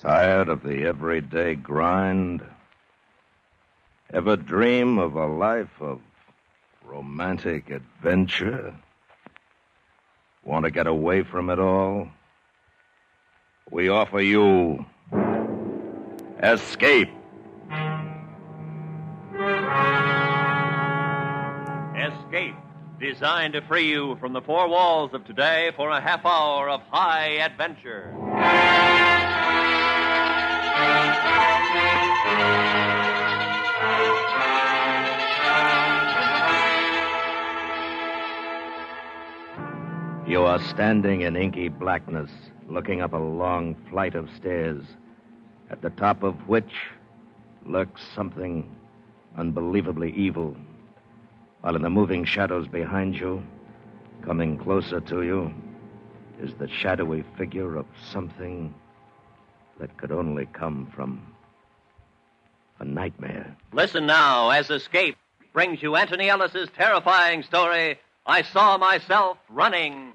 Tired of the everyday grind? Ever dream of a life of romantic adventure? Want to get away from it all? We offer you Escape. Escape, designed to free you from the four walls of today for a half hour of high adventure. You are standing in inky blackness, looking up a long flight of stairs, at the top of which lurks something unbelievably evil, while in the moving shadows behind you, coming closer to you, is the shadowy figure of something that could only come from a nightmare. Listen now as Escape brings you Anthony Ellis's terrifying story, I Saw Myself Running.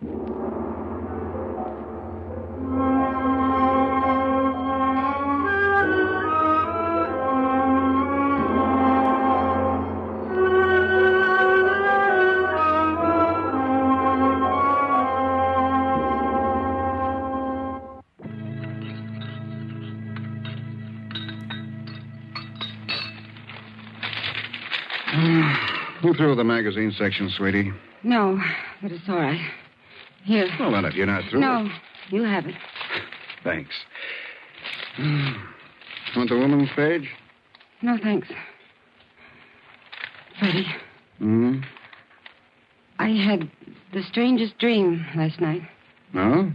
You through with the magazine section, sweetie? No, but it's all right. Here. Well, then, if you're not through... No, you have it. Thanks. Want the woman's page? No, thanks. Freddie. Hmm? I had the strangest dream last night. No?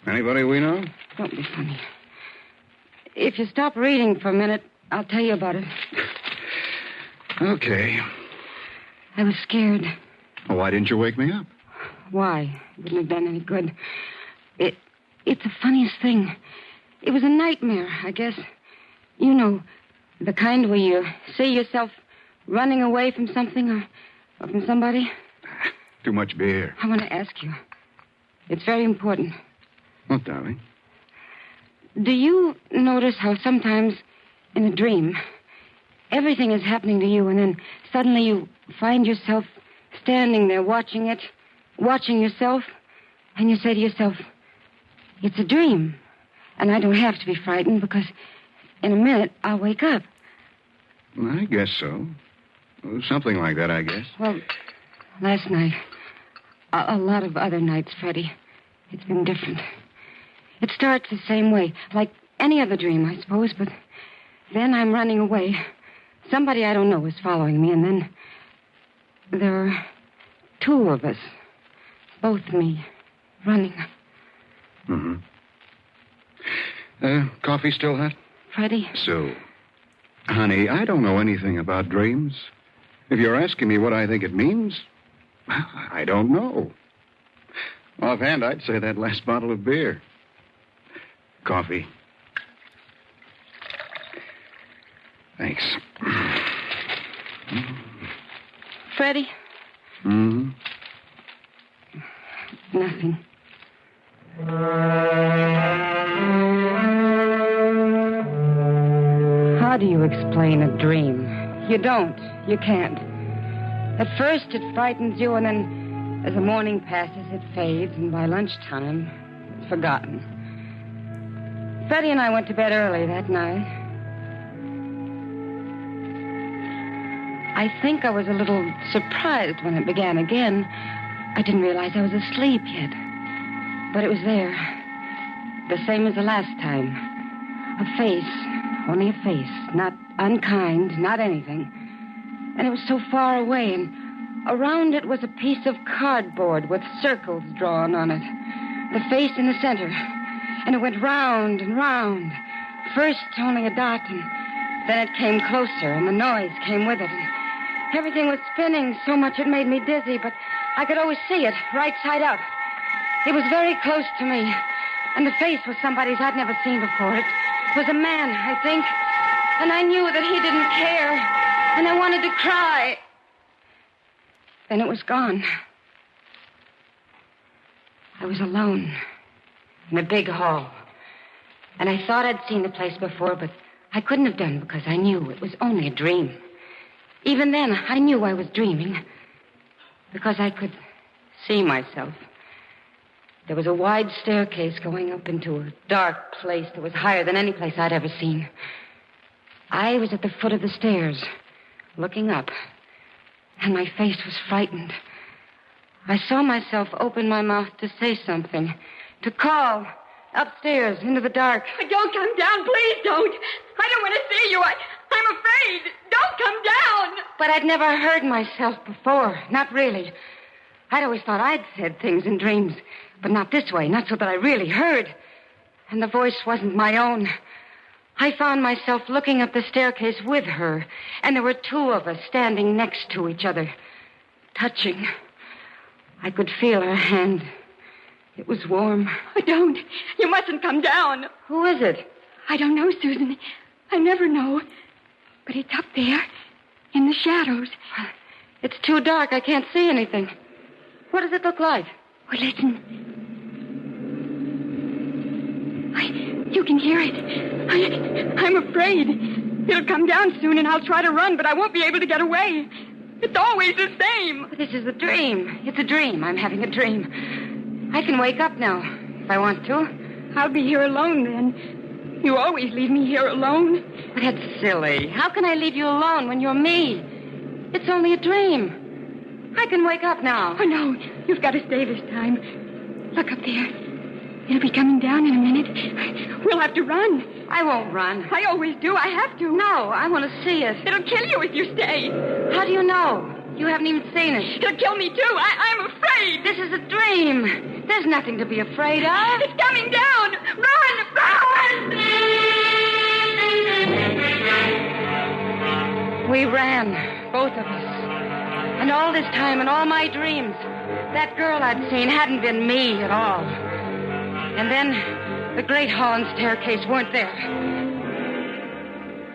Anybody we know? Don't be funny. If you stop reading for a minute, I'll tell you about it. Okay. I was scared. Well, why didn't you wake me up? Why? It wouldn't have done any good. It's the funniest thing. It was a nightmare, I guess. You know, the kind where you see yourself running away from something or from somebody. Too much beer. I want to ask you. It's very important. What, darling? Do you notice how sometimes in a dream, everything is happening to you, and then suddenly you find yourself standing there watching it, watching yourself, and you say to yourself, it's a dream, and I don't have to be frightened because in a minute I'll wake up. I guess so. Something like that, I guess. Well, last night, a lot of other nights, Freddie, it's been different. It starts the same way, like any other dream, I suppose, but then I'm running away. Somebody I don't know is following me, and then there are two of us, both me, running. Mm-hmm. Coffee still hot? Freddie? So, honey, I don't know anything about dreams. If you're asking me what I think it means, I don't know. Offhand, I'd say that last bottle of beer. Coffee. Thanks. Freddie? Mm-hmm. Nothing. How do you explain a dream? You don't. You can't. At first it frightens you, and then as the morning passes, it fades, and by lunchtime, it's forgotten. Freddie and I went to bed early that night. I think I was a little surprised when it began again. I didn't realize I was asleep yet. But it was there. The same as the last time. A face. Only a face. Not unkind, not anything. And it was so far away, and around it was a piece of cardboard with circles drawn on it. The face in the center. And it went round and round. First only a dot, and then it came closer, and the noise came with it. And everything was spinning so much it made me dizzy, but I could always see it, right side up. It was very close to me, and the face was somebody's I'd never seen before. It was a man, I think, and I knew that he didn't care, and I wanted to cry. Then it was gone. I was alone in a big hall. And I thought I'd seen the place before, but I couldn't have done because I knew it was only a dream. Even then, I knew I was dreaming because I could see myself. There was a wide staircase going up into a dark place that was higher than any place I'd ever seen. I was at the foot of the stairs, looking up, and my face was frightened. I saw myself open my mouth to say something, to call upstairs into the dark. Don't come down, please don't. I don't want to see you. I'm afraid. Don't come down. But I'd never heard myself before, not really. I'd always thought I'd said things in dreams, but not this way, not so that I really heard. And the voice wasn't my own. I found myself looking up the staircase with her, and there were two of us standing next to each other, touching. I could feel her hand. It was warm. Don't. You mustn't come down. Who is it? I don't know, Susan. I never know. But it's up there, in the shadows. It's too dark. I can't see anything. What does it look like? Well, listen. You can hear it. I'm afraid. It'll come down soon, and I'll try to run, but I won't be able to get away. It's always the same. But this is a dream. It's a dream. I'm having a dream. I can wake up now, if I want to. I'll be here alone, then. You always leave me here alone. But that's silly. How can I leave you alone when you're me? It's only a dream. I can wake up now. Oh, no. You've got to stay this time. Look up there. It'll be coming down in a minute. We'll have to run. I won't run. I always do. I have to. No, I want to see it. It'll kill you if you stay. How do you know? You haven't even seen it. It'll kill me, too. I'm afraid. This is a dream. There's nothing to be afraid of. It's coming down. Run! Run! We ran, both of us. And all this time, in all my dreams, that girl I'd seen hadn't been me at all. And then the great hall and staircase weren't there.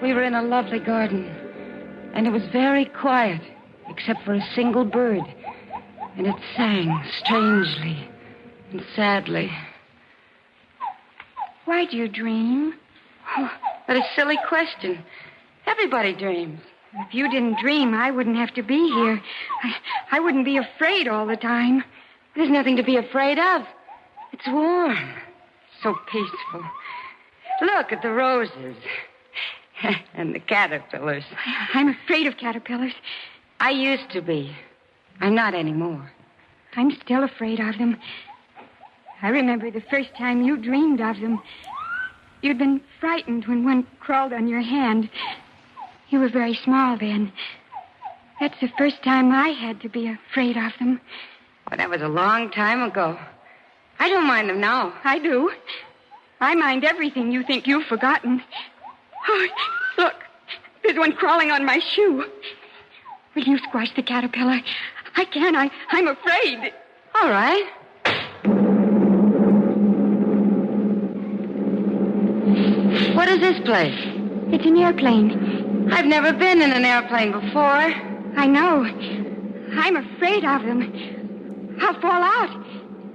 We were in a lovely garden, and it was very quiet, except for a single bird. And it sang strangely and sadly. Why do you dream? Oh, what a silly question. Everybody dreams. If you didn't dream, I wouldn't have to be here. I wouldn't be afraid all the time. There's nothing to be afraid of. It's warm. So peaceful. Look at the roses. And the caterpillars. I'm afraid of caterpillars. I used to be. I'm not anymore. I'm still afraid of them. I remember the first time you dreamed of them. You'd been frightened when one crawled on your hand. You were very small then. That's the first time I had to be afraid of them. Well, that was a long time ago. I don't mind them now. I do. I mind everything you think you've forgotten. Oh, look. There's one crawling on my shoe. Will you squash the caterpillar? I can. I'm afraid. All right. What is this place? It's an airplane. I've never been in an airplane before. I know. I'm afraid of them. I'll fall out.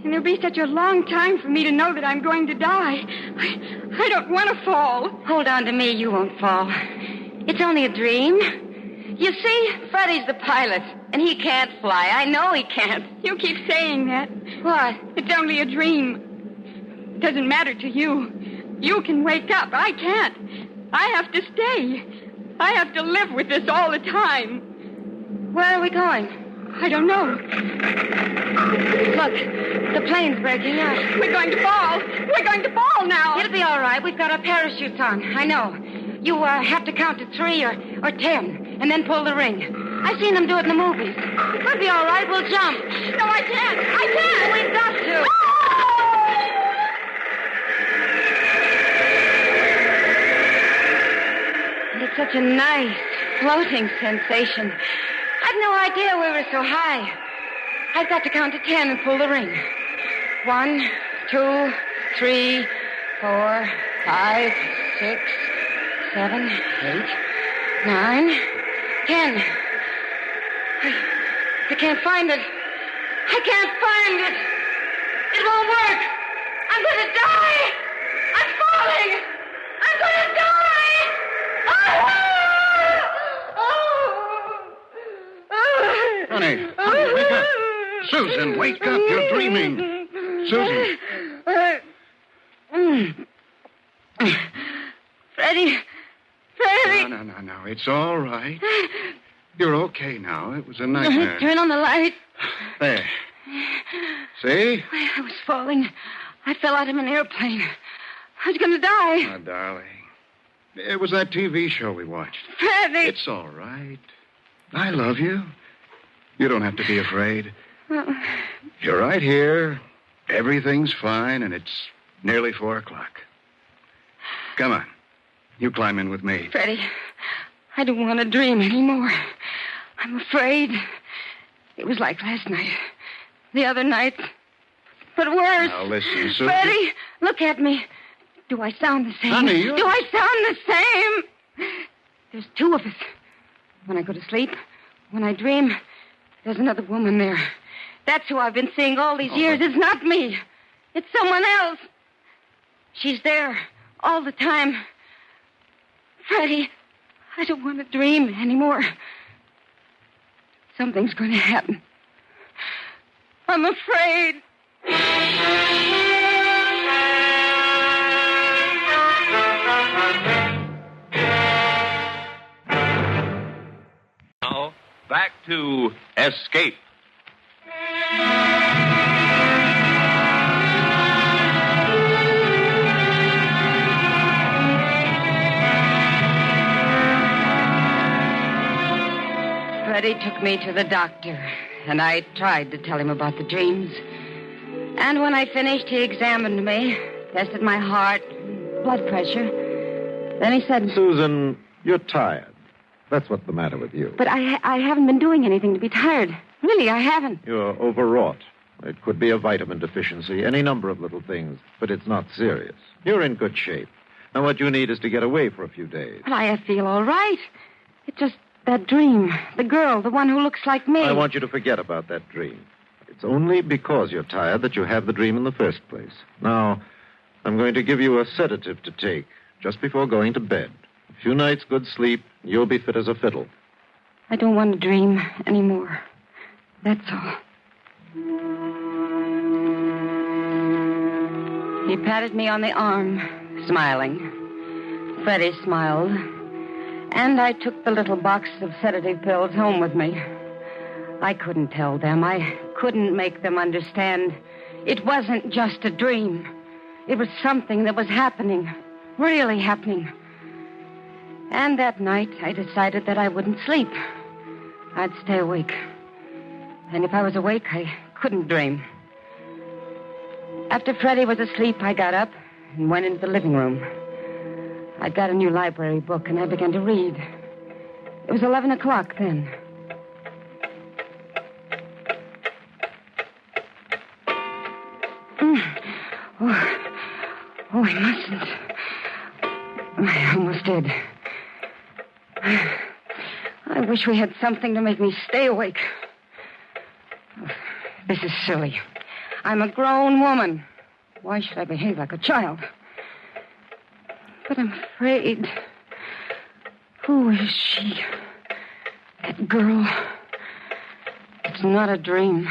And there'll be such a long time for me to know that I'm going to die. I don't want to fall. Hold on to me. You won't fall. It's only a dream. You see, Freddie's the pilot, and he can't fly. I know he can't. You keep saying that. What? It's only a dream. It doesn't matter to you. You can wake up. I can't. I have to stay. I have to live with this all the time. Where are we going? I don't know. Look, the plane's breaking up. We're going to fall. We're going to fall now. It'll be all right. We've got our parachutes on. I know. You have to count to 3 or 10, and then pull the ring. I've seen them do it in the movies. We'll be all right. We'll jump. No, I can't. I can't. We've got to. And it's such a nice, floating sensation. I'd no idea we were so high. I've got to count to 10 and pull the ring. 1, 2, 3, 4, 5, 6, 7, 8, 9, 10. I can't find it. I can't find it. It won't work. I'm going to die. I'm falling. Susan, wake up. You're dreaming. Susan. Freddie. No. It's all right. You're okay now. It was a nightmare. Turn on the light. There. See? I was falling. I fell out of an airplane. I was going to die. Oh, darling. It was that TV show we watched. Freddie. It's all right. I love you. You don't have to be afraid. You're right here. Everything's fine, and it's nearly 4 o'clock. Come on. You climb in with me. Freddie, I don't want to dream anymore. I'm afraid. It was like last night. The other night. But worse. Now, listen, Susan. Freddie, look at me. Do I sound the same? Honey, Do I sound the same? There's 2 of us. When I go to sleep, when I dream, there's another woman there. That's who I've been seeing all these years. It's not me. It's someone else. She's there all the time. Freddie, I don't want to dream anymore. Something's going to happen. I'm afraid. Now, back to Escape. Freddie took me to the doctor, and I tried to tell him about the dreams. And when I finished, he examined me, tested my heart, blood pressure. Then he said... Susan, you're tired. That's what's the matter with you. But I haven't been doing anything to be tired. Really, I haven't. You're overwrought. It could be a vitamin deficiency, any number of little things, but it's not serious. You're in good shape. Now, what you need is to get away for a few days. But I feel all right. It's just that dream. The girl, the one who looks like me. I want you to forget about that dream. It's only because you're tired that you have the dream in the first place. Now, I'm going to give you a sedative to take just before going to bed. A few nights' good sleep, you'll be fit as a fiddle. I don't want to dream anymore. That's all. He patted me on the arm, smiling. Freddie smiled. And I took the little box of sedative pills home with me. I couldn't tell them. I couldn't make them understand. It wasn't just a dream. It was something that was happening, really happening. And that night, I decided that I wouldn't sleep. I'd stay awake. And if I was awake, I couldn't dream. After Freddie was asleep, I got up and went into the living room. I'd got a new library book, and I began to read. It was 11 o'clock then. Oh, I mustn't. I almost did. I wish we had something to make me stay awake. This is silly. I'm a grown woman. Why should I behave like a child? But I'm afraid. Who is she? That girl. It's not a dream.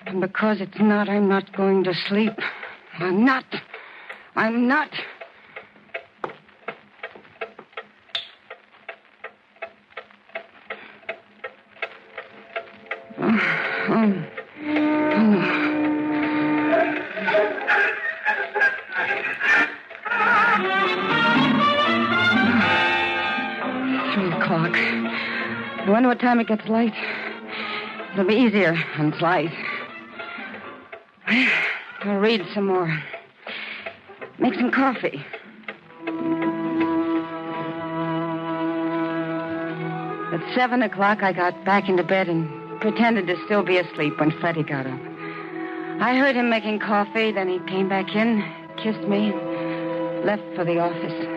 And because it's not, I'm not going to sleep. I'm not. I wonder what time it gets light. It'll be easier when it's light. I'll read some more. Make some coffee. At 7 o'clock, I got back into bed and pretended to still be asleep when Freddie got up. I heard him making coffee, then he came back in, kissed me, and left for the office.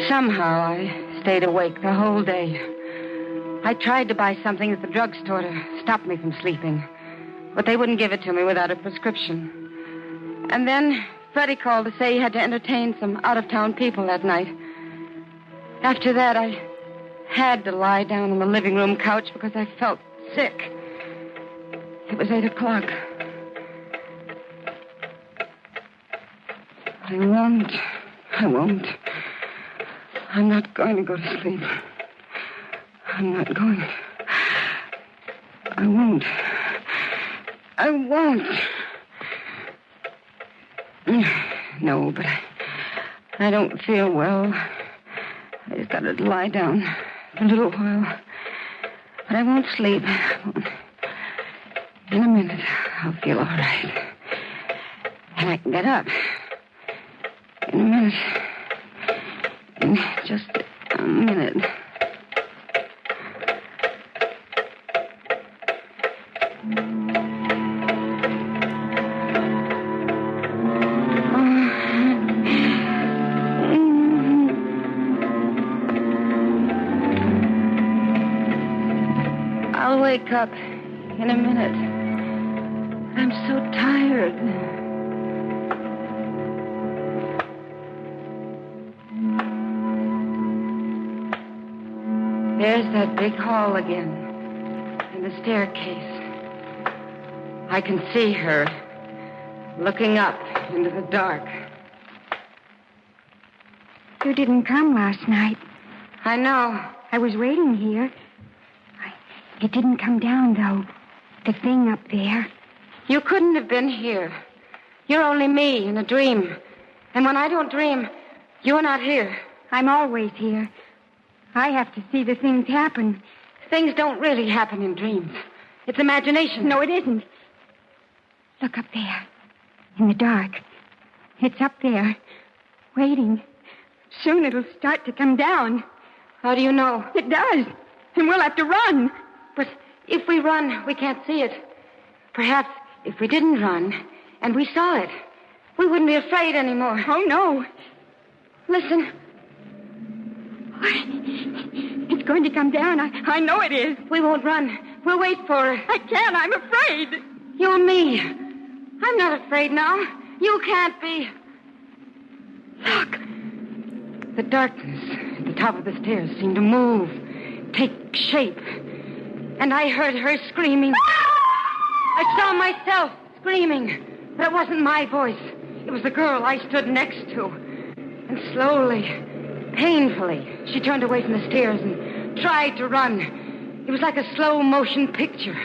Somehow, I stayed awake the whole day. I tried to buy something at the drugstore to stop me from sleeping, but they wouldn't give it to me without a prescription. And then Freddie called to say he had to entertain some out-of-town people that night. After that, I had to lie down on the living room couch because I felt sick. It was 8 o'clock. I won't. I'm not going to go to sleep. I'm not going. I won't. No, but I don't feel well. I just got to lie down for a little while. But I won't sleep. In a minute, I'll feel all right. And I can get up. In a minute. In just a minute. I'll wake up in a minute. I'm so tired. There's that big hall again, and the staircase. I can see her looking up into the dark. You didn't come last night. I know. I was waiting here. It didn't come down, though. The thing up there. You couldn't have been here. You're only me in a dream. And when I don't dream, you're not here. I'm always here. I have to see the things happen. Things don't really happen in dreams. It's imagination. No, it isn't. Look up there. In the dark. It's up there. Waiting. Soon it'll start to come down. How do you know? It does. And we'll have to run. But if we run, we can't see it. Perhaps if we didn't run and we saw it, we wouldn't be afraid anymore. Oh, no. Listen. It's going to come down. I know it is. We won't run. We'll wait for it. I can't. I'm afraid. You and me. I'm not afraid now. You can't be. Look. The darkness at the top of the stairs seemed to move, take shape. And I heard her screaming. I saw myself screaming. But it wasn't my voice. It was the girl I stood next to. And slowly, painfully, she turned away from the stairs and tried to run. It was like a slow motion picture.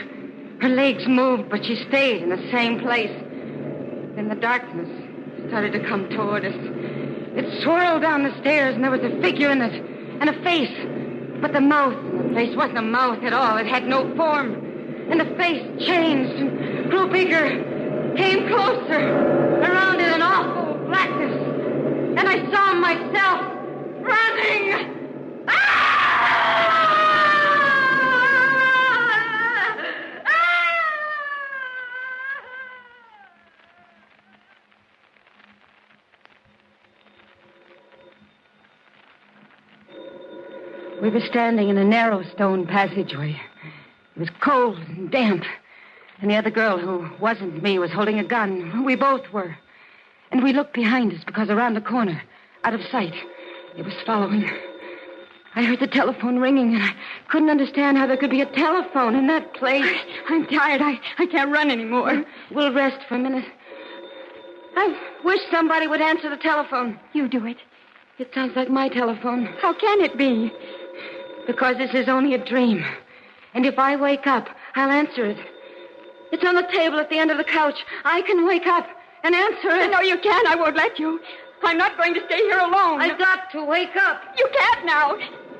Her legs moved, but she stayed in the same place. Then the darkness started to come toward us. It swirled down the stairs, and there was a figure in it, and a face. But the mouth in the face wasn't a mouth at all. It had no form. And the face changed and grew bigger, came closer. Around it, an awful blackness. And I saw myself running. We were standing in a narrow stone passageway. It was cold and damp. And the other girl, who wasn't me, was holding a gun. We both were. And we looked behind us because around the corner, out of sight, it was following. I heard the telephone ringing, and I couldn't understand how there could be a telephone in that place. I'm tired. I can't run anymore. We'll rest for a minute. I wish somebody would answer the telephone. You do it. It sounds like my telephone. How can it be? Because this is only a dream. And if I wake up, I'll answer it. It's on the table at the end of the couch. I can wake up and answer it. No, you can't. I won't let you. I'm not going to stay here alone. I've got to wake up. You can't now.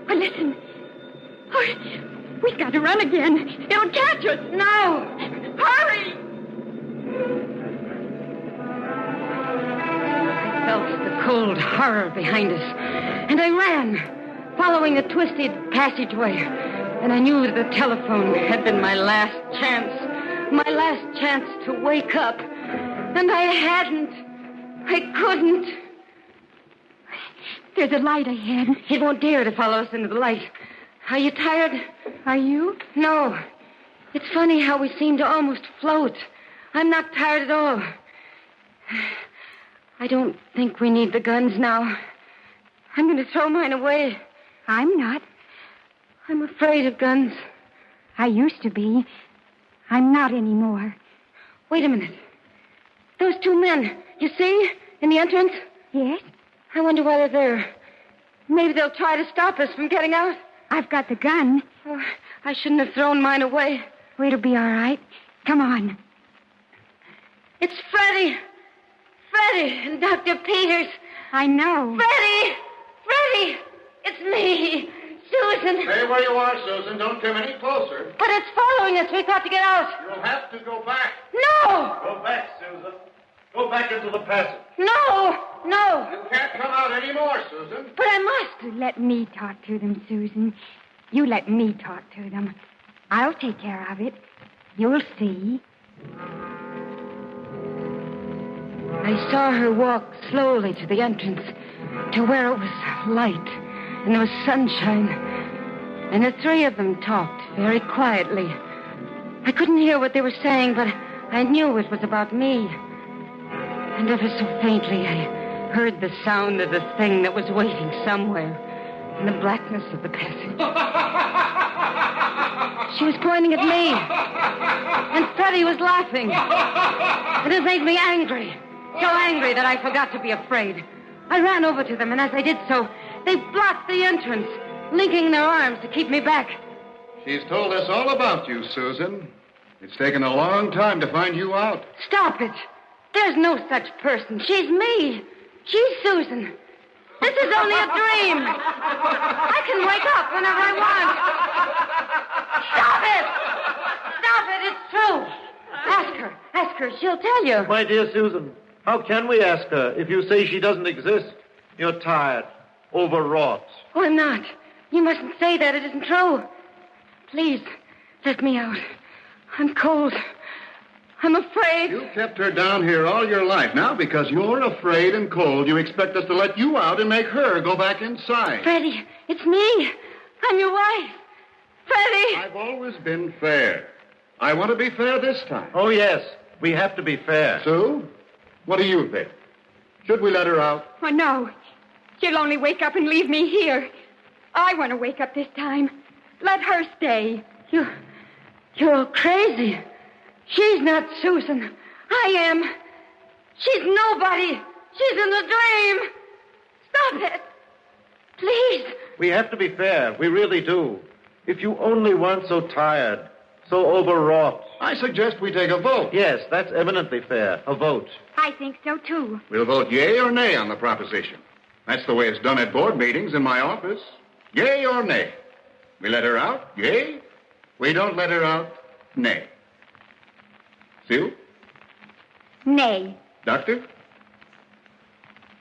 Oh, listen. Oh, we've got to run again. It'll catch us. No. Hurry. I felt the cold horror behind us. And I ran, following the twisted passageway. And I knew that the telephone had been my last chance. My last chance to wake up. And I hadn't. I couldn't. There's a light ahead. It won't dare to follow us into the light. Are you tired? Are you? No. It's funny how we seem to almost float. I'm not tired at all. I don't think we need the guns now. I'm going to throw mine away. I'm not. I'm afraid of guns. I used to be. I'm not anymore. Wait a minute. Those two men, you see, in the entrance? Yes? I wonder why they're there. Maybe they'll try to stop us from getting out. I've got the gun. Oh, I shouldn't have thrown mine away. Oh, it'll be all right. Come on. It's Freddie. Freddie and Dr. Peters. I know. Freddie! Freddie! It's me, Susan. Stay where you are, Susan. Don't come any closer. But it's following us. We've got to get out. You'll have to go back. No! Go back, Susan. Go back into the passage. No! No! You can't come out anymore, Susan. But I must. Let me talk to them, Susan. You let me talk to them. I'll take care of it. You'll see. I saw her walk slowly to the entrance, to where it was light, and there was sunshine. And the three of them talked very quietly. I couldn't hear what they were saying, but I knew it was about me. And ever so faintly, I heard the sound of the thing that was waiting somewhere in the blackness of the passage. She was pointing at me, and Freddie was laughing. And it made me angry. So angry that I forgot to be afraid. I ran over to them, and as I did so, they blocked the entrance, linking their arms to keep me back. She's told us all about you, Susan. It's taken a long time to find you out. Stop it. There's no such person. She's me. She's Susan. This is only a dream. I can wake up whenever I want. Stop it. Stop it. It's true. Ask her. She'll tell you. My dear Susan, how can we ask her if you say she doesn't exist? You're tired, overwrought. Oh, I'm not. You mustn't say that. It isn't true. Please, let me out. I'm cold. I'm afraid. You kept her down here all your life. Now, because you're afraid and cold, you expect us to let you out and make her go back inside. Freddie, it's me. I'm your wife. Freddie! I've always been fair. I want to be fair this time. Oh, yes. We have to be fair. Sue, what do you think? Should we let her out? Oh, no. She'll only wake up and leave me here. I want to wake up this time. Let her stay. You're crazy. She's not Susan. I am. She's nobody. She's in the dream. Stop it. Please. We have to be fair. We really do. If you only weren't so tired, so overwrought. I suggest we take a vote. Yes, that's eminently fair. A vote. I think so, too. We'll vote yea or nay on the proposition. That's the way it's done at board meetings in my office. Yea or nay. We let her out, yea. We don't let her out, nay. Sue? Nay. Doctor?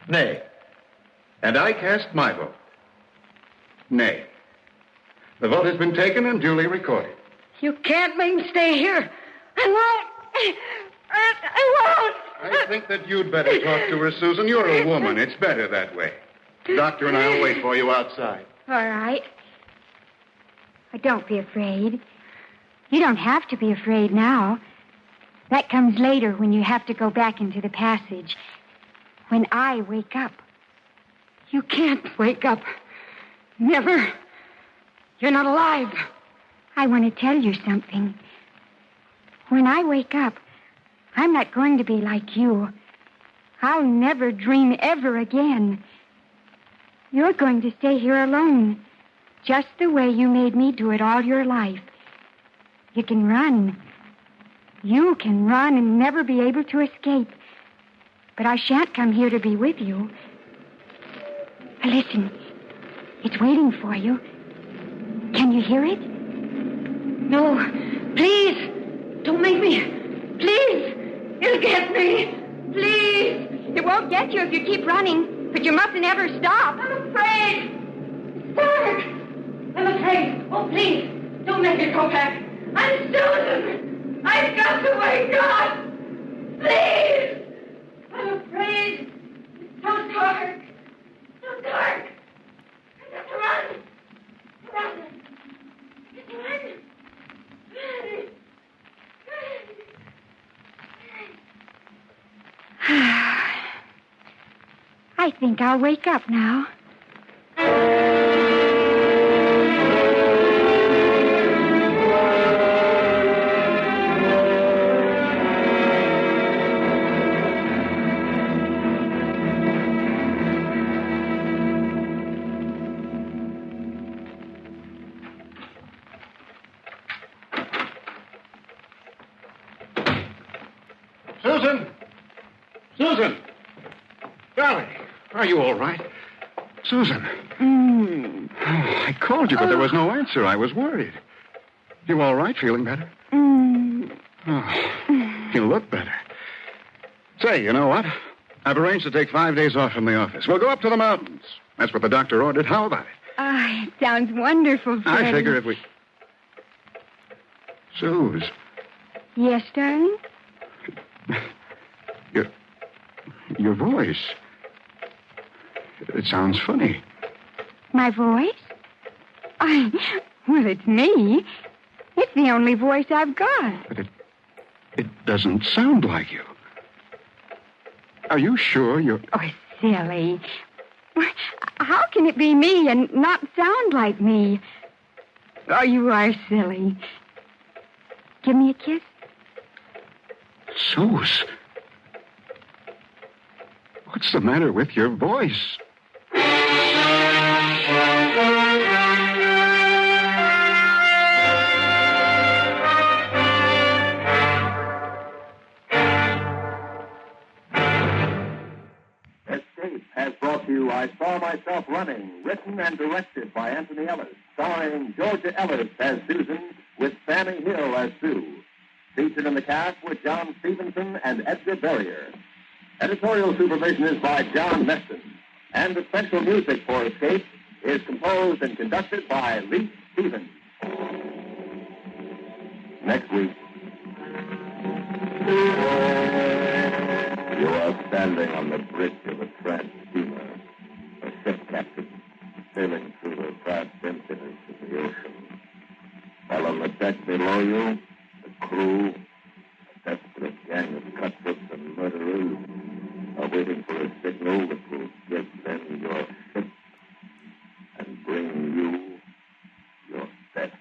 Nay. And I cast my vote. Nay. The vote has been taken and duly recorded. You can't make me stay here. I won't. I think that you'd better talk to her, Susan. You're a woman. It's better that way. The doctor and I'll wait for you outside. All right. But don't be afraid. You don't have to be afraid now. That comes later when you have to go back into the passage. When I wake up. You can't wake up. Never. You're not alive. I want to tell you something. When I wake up, I'm not going to be like you. I'll never dream ever again. You're going to stay here alone, just the way you made me do it all your life. You can run. You can run and never be able to escape. But I shan't come here to be with you. Listen, it's waiting for you. Can you hear it? No, please. Don't make me. Please. It'll get me. Please. It won't get you if you keep running, but you mustn't ever stop. I'm afraid. It's dark. I'm afraid. Oh, please. Don't make me go back. I'm Susan. I've got to wake up. Please. I'm afraid. It's so dark. So dark. I have to run. Run. Run. I think I'll wake up now. Are you all right? Susan. Oh, I called you, but there was no answer. I was worried. You all right? Feeling better? Oh, you look better. Say, you know what? I've arranged to take 5 days off from the office. We'll go up to the mountains. That's what the doctor ordered. How about it? It sounds wonderful, Fred. I figure if we... Suze. Yes, darling? Your voice. It sounds funny. My voice? Well, it's me. It's the only voice I've got. But it doesn't sound like you. Are you sure you're... Oh, silly. How can it be me and not sound like me? Oh, you are silly. Give me a kiss. Suze. What's the matter with your voice? Escape has brought to you I Saw Myself Running, written and directed by Anthony Ellis, starring Georgia Ellis as Susan with Sammy Hill as Sue. Featured in the cast were John Stevenson and Edgar Berrier. Editorial supervision is by John Meston, and the special music for Escape is composed and conducted by Lee Stevens. Next week, you are standing on the bridge of a tramp steamer, a ship captain sailing through the vast emptiness of the ocean. While on the deck below you, the crew, a desperate gang of cutthroats and murderers, are waiting for a signal that will give them your ship and bring you your death.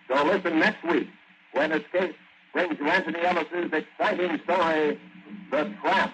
So listen next week when Escape brings you Anthony Ellis's exciting story, The Tramp.